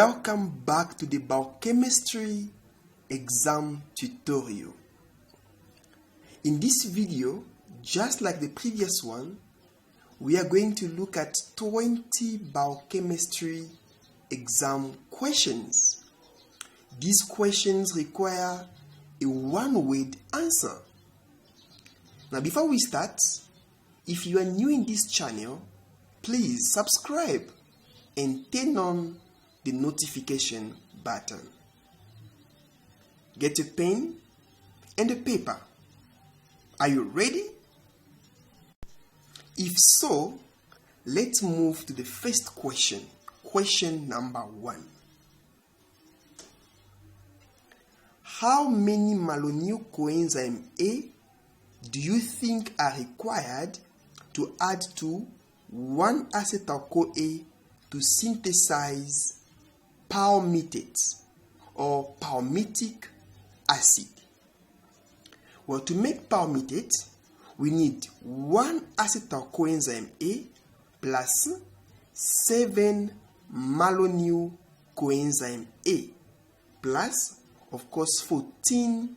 Welcome back to the Biochemistry exam tutorial. In this video, just like the previous one, we are going to look at 20 biochemistry exam questions. These questions require a one-word answer. Now, before we start, if you are new in this channel, please subscribe and turn on the notification button. Get a pen and a paper. Are you ready? If so, let's move to the first question. Question number 1. How many malonyl coenzyme A do you think are required to add to 1-acetyl-CoA to synthesize palmitate or palmitic acid? Well, to make palmitate, we need 1-acetyl coenzyme A plus 7 malonyl coenzyme A plus, of course, 14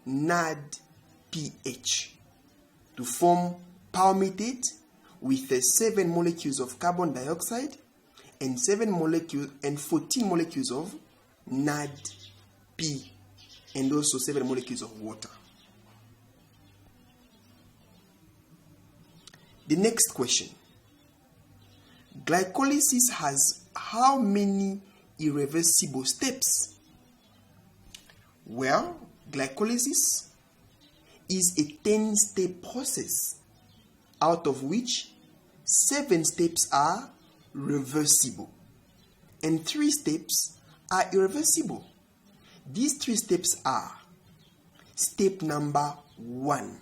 NADPH to form palmitate with 7 molecules of carbon dioxide and 14 molecules of NADP and also 7 molecules of water. The next question. Glycolysis has how many irreversible steps? Well, glycolysis is a 10-step process, out of which 7 steps are reversible and 3 steps are irreversible. These 3 steps are step number 1,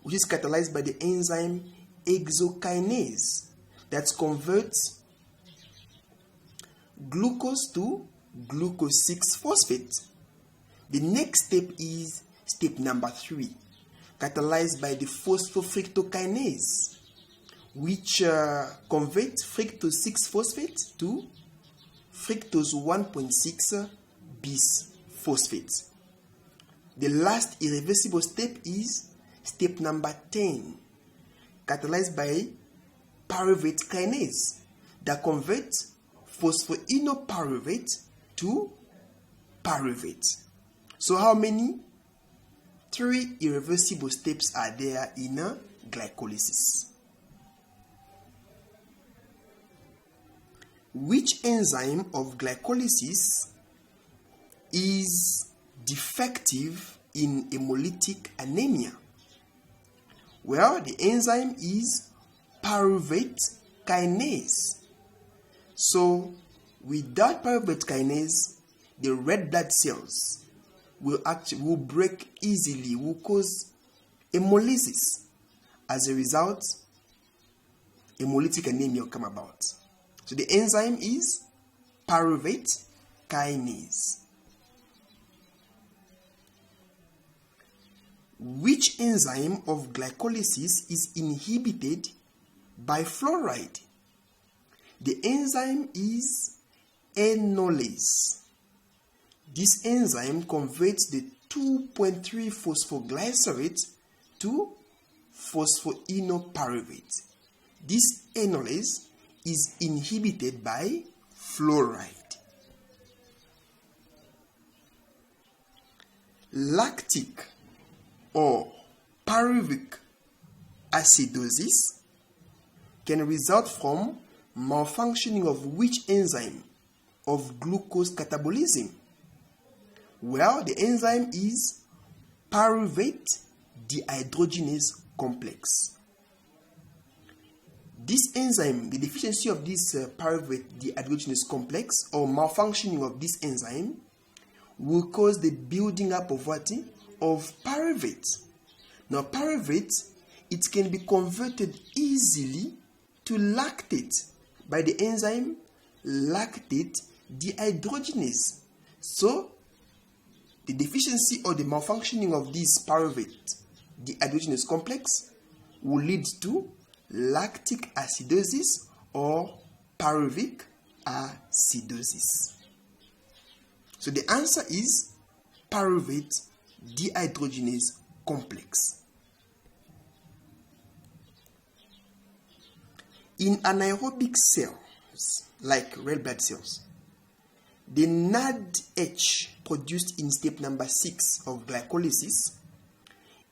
which is catalyzed by the enzyme hexokinase that converts glucose to glucose 6-phosphate. The next step is step number 3, catalyzed by the phosphofructokinase, which converts fructose 6-phosphate to fructose 1.6 bis-phosphate. The last irreversible step is step number 10, catalyzed by pyruvate kinase that converts phosphoenopyruvate to pyruvate. So how many? 3 irreversible steps are there in glycolysis. Which enzyme of glycolysis is defective in hemolytic anemia? Well, the enzyme is pyruvate kinase. So, without pyruvate kinase, the red blood cells will break easily, will cause hemolysis. As a result, hemolytic anemia will come about. So the enzyme is pyruvate kinase. Which enzyme of glycolysis is inhibited by fluoride? The enzyme is enolase. This enzyme converts the 2.3 phosphoglycerate to phosphoenopyruvate. This enolase is inhibited by fluoride. Lactic or pyruvic acidosis can result from malfunctioning of which enzyme of glucose catabolism? Well, the enzyme is pyruvate dehydrogenase complex. This enzyme, the deficiency of this pyruvate dehydrogenase complex or malfunctioning of this enzyme will cause the building up of what? Of pyruvate. Now, pyruvate, it can be converted easily to lactate by the enzyme lactate dehydrogenase. So, the deficiency or the malfunctioning of this pyruvate dehydrogenase complex will lead to lactic acidosis or pyruvic acidosis. So the answer is pyruvate dehydrogenase complex. In anaerobic cells, like red blood cells, the NADH produced in step number 6 of glycolysis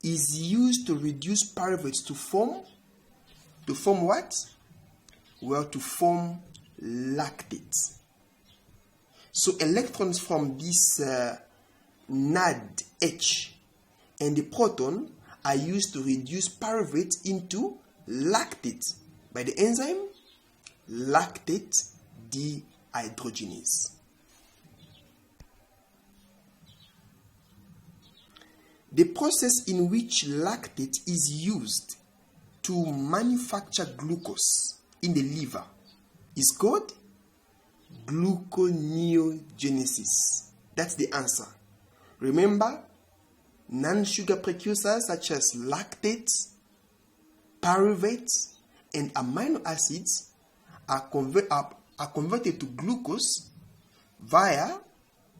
is used to reduce pyruvates to form what? Well, to form lactate. So electrons from this NADH and the proton are used to reduce pyruvate into lactate by the enzyme lactate dehydrogenase. The process in which lactate is used to manufacture glucose in the liver is called gluconeogenesis. That's the answer. Remember, non-sugar precursors such as lactate, pyruvate, and amino acids are converted to glucose via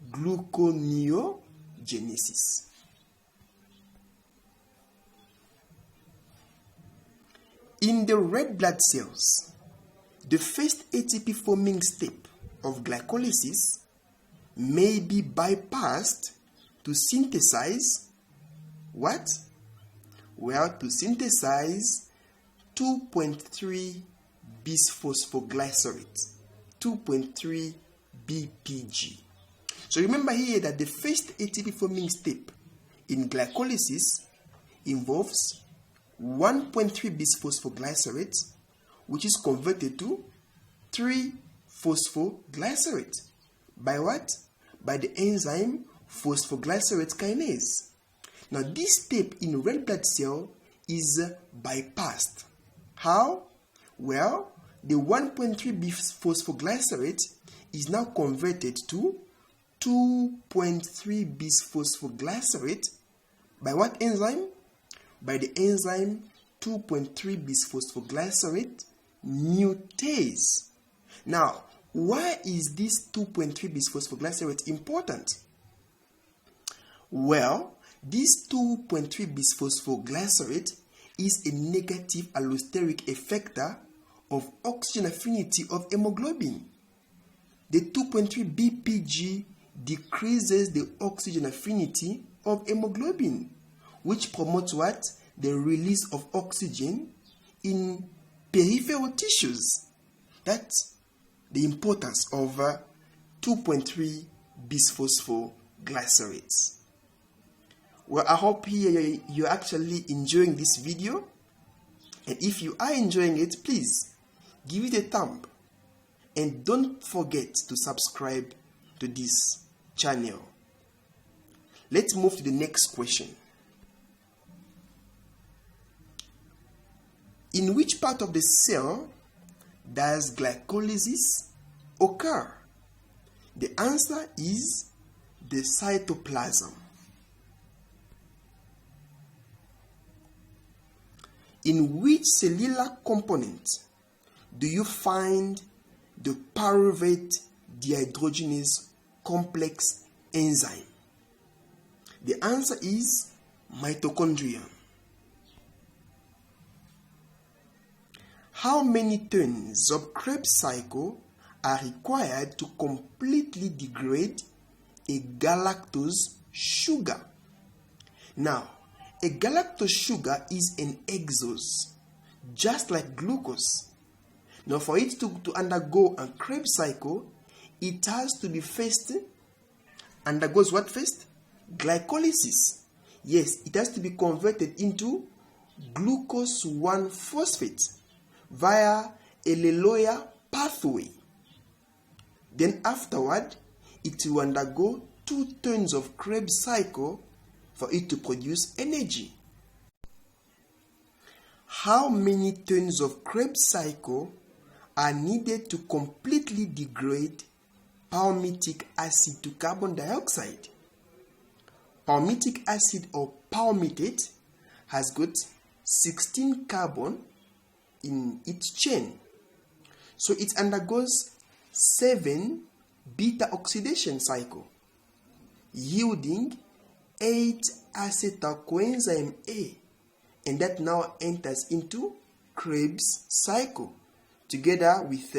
gluconeogenesis. In the red blood cells, the first ATP-forming step of glycolysis may be bypassed to synthesize what? Well, to synthesize 2.3 bisphosphoglycerate, 2.3 BPG. So remember here that the first ATP-forming step in glycolysis involves 1.3 bisphosphoglycerate, which is converted to 3-phosphoglycerate. By what? By the enzyme phosphoglycerate kinase. Now, this step in red blood cell is bypassed. How? Well, the 1.3 bisphosphoglycerate is now converted to 2.3 bisphosphoglycerate by what enzyme? By the enzyme 2.3 bisphosphoglycerate mutase. Now, why is this 2.3 bisphosphoglycerate important? Well, this 2.3 bisphosphoglycerate is a negative allosteric effector of oxygen affinity of hemoglobin. The 2.3 BPG decreases the oxygen affinity of hemoglobin, which promotes what? The release of oxygen in peripheral tissues. That's the importance of 2.3 bisphosphoglycerates. Well, I hope here you're actually enjoying this video. And if you are enjoying it, please give it a thumb. And don't forget to subscribe to this channel. Let's move to the next question. In which part of the cell does glycolysis occur? The answer is the cytoplasm. In which cellular component do you find the pyruvate dehydrogenase complex enzyme? The answer is mitochondria. How many turns of Krebs cycle are required to completely degrade a galactose sugar? Now, a galactose sugar is an exose, just like glucose. Now, for it to undergo a Krebs cycle, it has to be first, undergoes what first? Glycolysis. Yes, it has to be converted into glucose 1-phosphate via a Lactate pathway. Then afterward, it will undergo 2 turns of Krebs cycle for it to produce energy. How many turns of Krebs cycle are needed to completely degrade palmitic acid to carbon dioxide? Palmitic acid or palmitate has got 16 carbon in its chain. So it undergoes 7 beta oxidation cycle. yielding 8-acetylcoenzyme A, and that now enters into Krebs cycle together with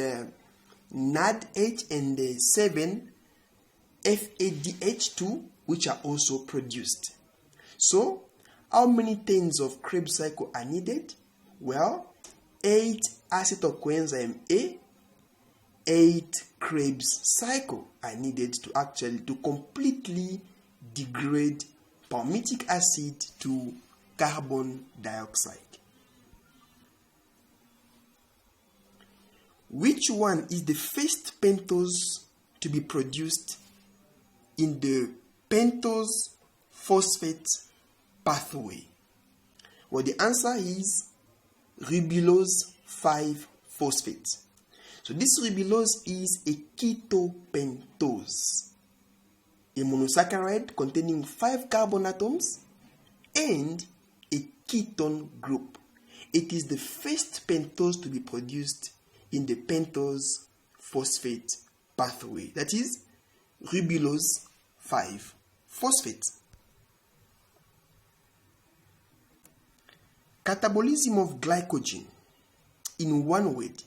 NADH and 7-FADH2, which are also produced. So, how many turns of Krebs cycle are needed? Well, 8-acetylcoenzyme A, 8 Krebs cycle are needed to completely degrade palmitic acid to carbon dioxide. Which one is the first pentose to be produced in the pentose phosphate pathway? Well, the answer is ribulose 5-phosphate. So this ribulose is a ketopentose, a monosaccharide containing 5 carbon atoms and a ketone group. It is the first pentose to be produced in the pentose phosphate pathway. That is ribulose 5-phosphate. Catabolism of glycogen, in one word,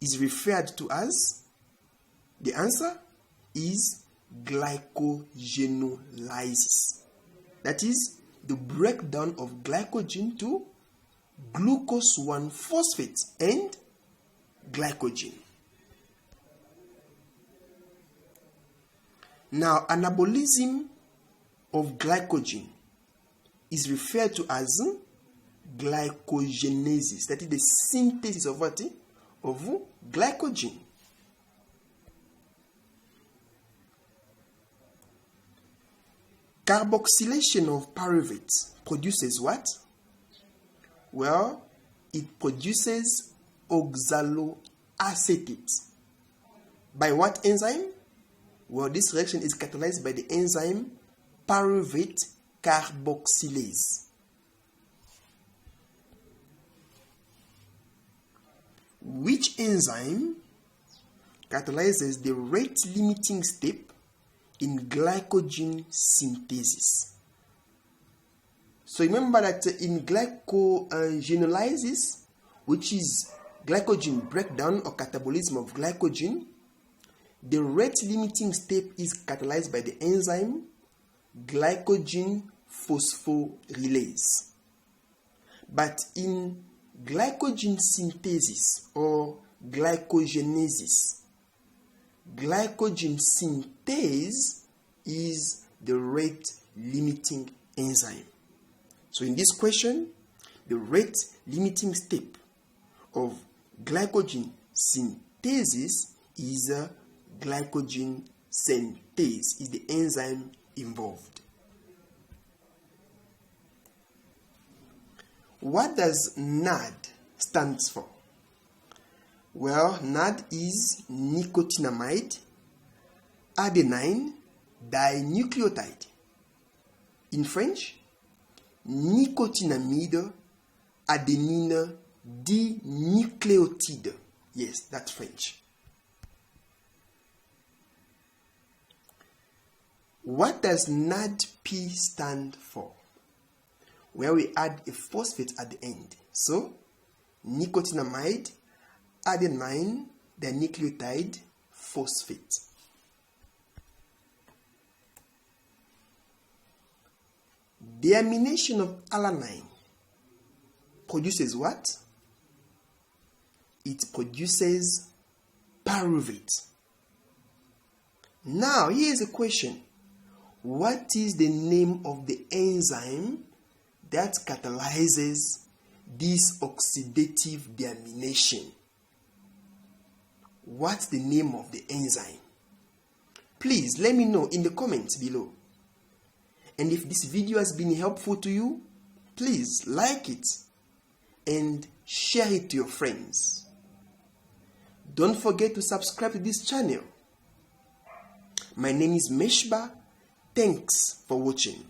is referred to as, the answer is glycogenolysis. That is the breakdown of glycogen to glucose 1-phosphate and glycogen. Now, anabolism of glycogen is referred to as glycogenesis. That is the synthesis of what? Of glycogen. Carboxylation of pyruvate produces what? Well, it produces oxaloacetate. By what enzyme? Well, this reaction is catalyzed by the enzyme pyruvate carboxylase. Which enzyme catalyzes the rate-limiting step in glycogen synthesis? So remember that in glycogenolysis, which is glycogen breakdown or catabolism of glycogen, the rate-limiting step is catalyzed by the enzyme glycogen phosphorylase. But in glycogen synthesis or glycogenesis, glycogen synthase is the rate-limiting enzyme. So in this question, the rate-limiting step of glycogen synthesis is glycogen synthase, is the enzyme involved. What does NAD stands for? Well, NAD is nicotinamide adenine dinucleotide. In French, nicotinamide adenine dinucléotide. Yes, that's French. What does NADP stand for? Where we add a phosphate at the end. So, nicotinamide adenine dinucleotide phosphate. Deamination of alanine produces what? It produces pyruvate. Now, here's a question. What is the name of the enzyme that catalyzes this oxidative deamination? What's the name of the enzyme? Please let me know in the comments below. And if this video has been helpful to you, please like it and share it to your friends. Don't forget to subscribe to this channel. My name is Meshba. Thanks for watching.